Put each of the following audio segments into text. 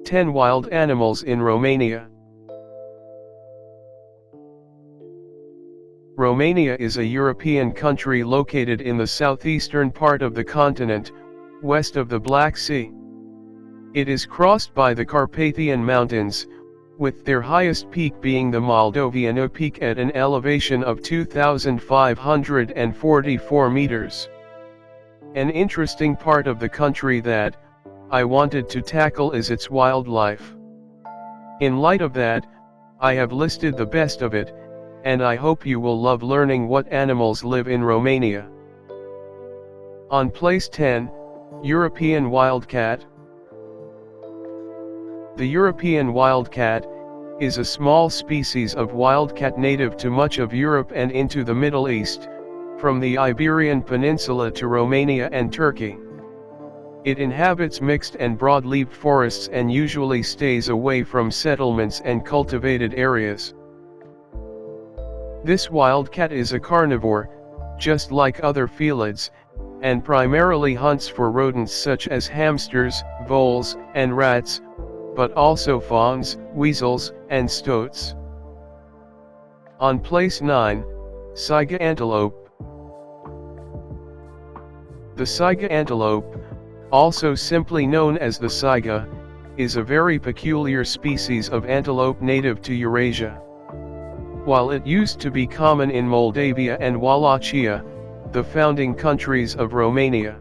10 Wild Animals in Romania. Romania is a European country located in the southeastern part of the continent, west of the Black Sea. It is crossed by the Carpathian Mountains, with their highest peak being the Moldovian Peak at an elevation of 2,544 meters. An interesting part of the country that I wanted to tackle is its wildlife. In light of that, I have listed the best of it, and I hope you will love learning what animals live in Romania. On place 10, European wildcat. The European wildcat is a small species of wildcat native to much of Europe and into the Middle East, from the Iberian Peninsula to Romania and Turkey. It inhabits mixed and broad-leaved forests and usually stays away from settlements and cultivated areas. This wildcat is a carnivore, just like other felids, and primarily hunts for rodents such as hamsters, voles, and rats, but also fawns, weasels, and stoats. On place 9, Saiga antelope. The Saiga antelope, also simply known as the Saiga, is a very peculiar species of antelope native to Eurasia. While it used to be common in Moldavia and Wallachia, the founding countries of Romania,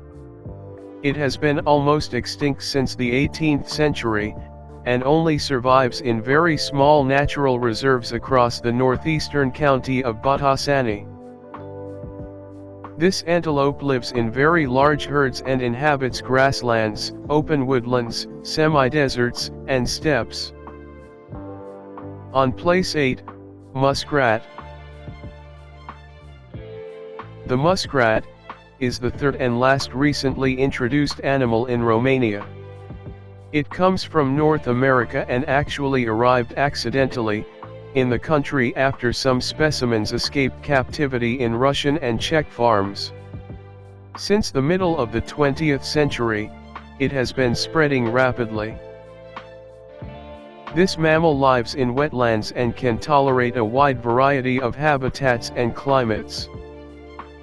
it has been almost extinct since the 18th century, and only survives in very small natural reserves across the northeastern county of Botoșani. This antelope lives in very large herds and inhabits grasslands, open woodlands, semi-deserts, and steppes. On place 8, muskrat. The muskrat is the third and last recently introduced animal in Romania. It comes from North America and actually arrived accidentally in the country after some specimens escaped captivity in Russian and Czech farms. Since the middle of the 20th century, it has been spreading rapidly. This mammal lives in wetlands and can tolerate a wide variety of habitats and climates.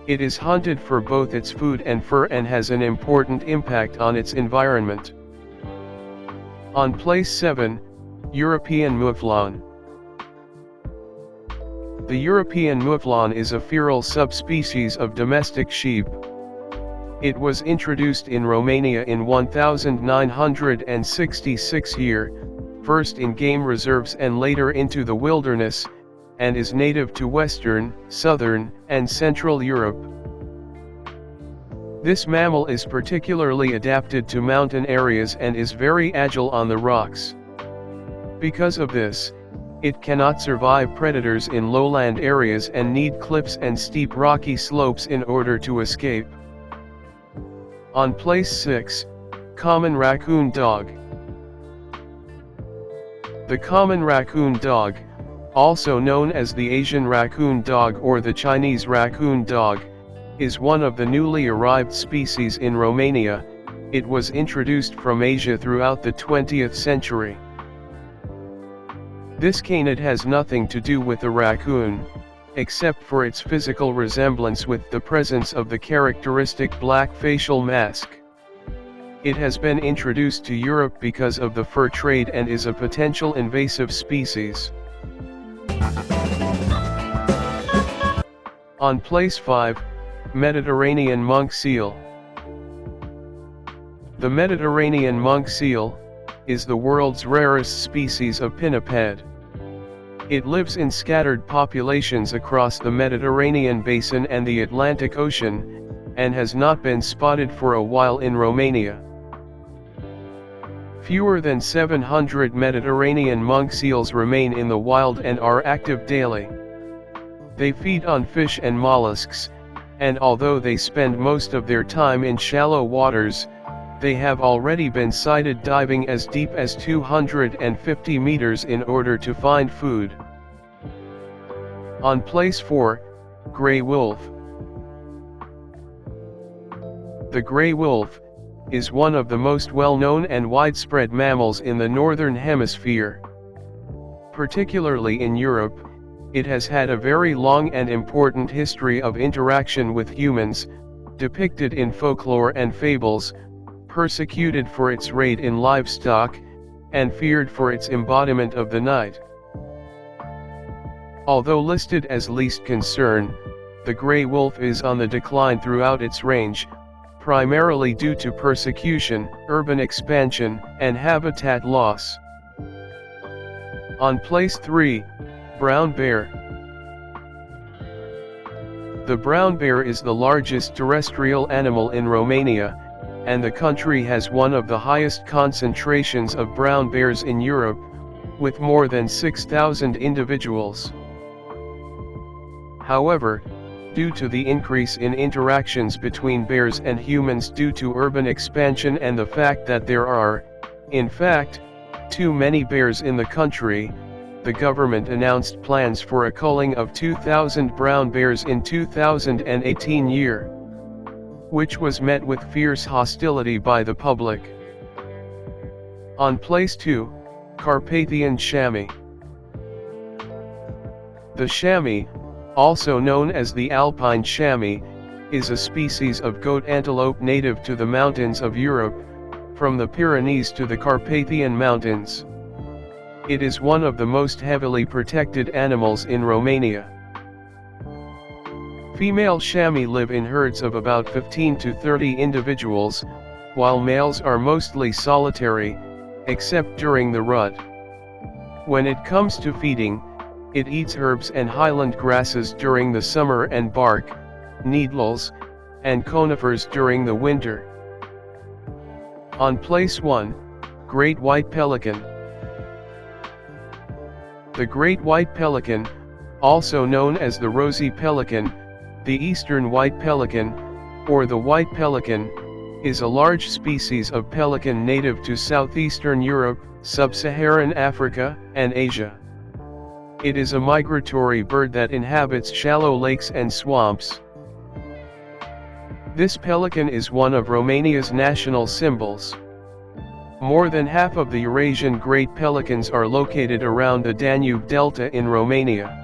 It is hunted for both its food and fur and has an important impact on its environment. On place 7, European mouflon. The European mouflon is a feral subspecies of domestic sheep. It was introduced in Romania in 1966 first in game reserves and later into the wilderness, and is native to Western, Southern, and Central Europe. This mammal is particularly adapted to mountain areas and is very agile on the rocks. Because of this, it cannot survive predators in lowland areas and need cliffs and steep rocky slopes in order to escape. On place 6, common raccoon dog. The common raccoon dog, also known as the Asian raccoon dog or the Chinese raccoon dog, is one of the newly arrived species in Romania. It was introduced from Asia throughout the 20th century. This canid has nothing to do with a raccoon, except for its physical resemblance with the presence of the characteristic black facial mask. It has been introduced to Europe because of the fur trade and is a potential invasive species. On place 5, Mediterranean monk seal. The Mediterranean monk seal is the world's rarest species of pinniped. It lives in scattered populations across the Mediterranean basin and the Atlantic Ocean, and has not been spotted for a while in Romania. Fewer than 700 Mediterranean monk seals remain in the wild and are active daily. They feed on fish and mollusks, and although they spend most of their time in shallow waters, they have already been sighted diving as deep as 250 meters in order to find food. On place 4, Grey wolf. The grey wolf is one of the most well-known and widespread mammals in the Northern Hemisphere. Particularly in Europe, it has had a very long and important history of interaction with humans, depicted in folklore and fables, persecuted for its raid in livestock, and feared for its embodiment of the night. Although listed as least concern, the gray wolf is on the decline throughout its range, primarily due to persecution, urban expansion, and habitat loss. On place 3, brown bear. The brown bear is the largest terrestrial animal in Romania, and the country has one of the highest concentrations of brown bears in Europe, with more than 6,000 individuals. However, due to the increase in interactions between bears and humans due to urban expansion and the fact that there are, in fact, too many bears in the country, the government announced plans for a culling of 2,000 brown bears in 2018 year, which was met with fierce hostility by the public. On place 2, Carpathian chamois. The chamois, also known as the alpine chamois, is a species of goat antelope native to the mountains of Europe, from the Pyrenees to the Carpathian Mountains. It is one of the most heavily protected animals in Romania. Female chamois live in herds of about 15 to 30 individuals, while males are mostly solitary, except during the rut. When it comes to feeding, it eats herbs and highland grasses during the summer and bark, needles, and conifers during the winter. On place 1, great white pelican. The great white pelican, also known as the rosy pelican, the eastern white pelican, or the white pelican, is a large species of pelican native to southeastern Europe, sub-Saharan Africa, and Asia. It is a migratory bird that inhabits shallow lakes and swamps. This pelican is one of Romania's national symbols. More than half of the Eurasian great pelicans are located around the Danube Delta in Romania.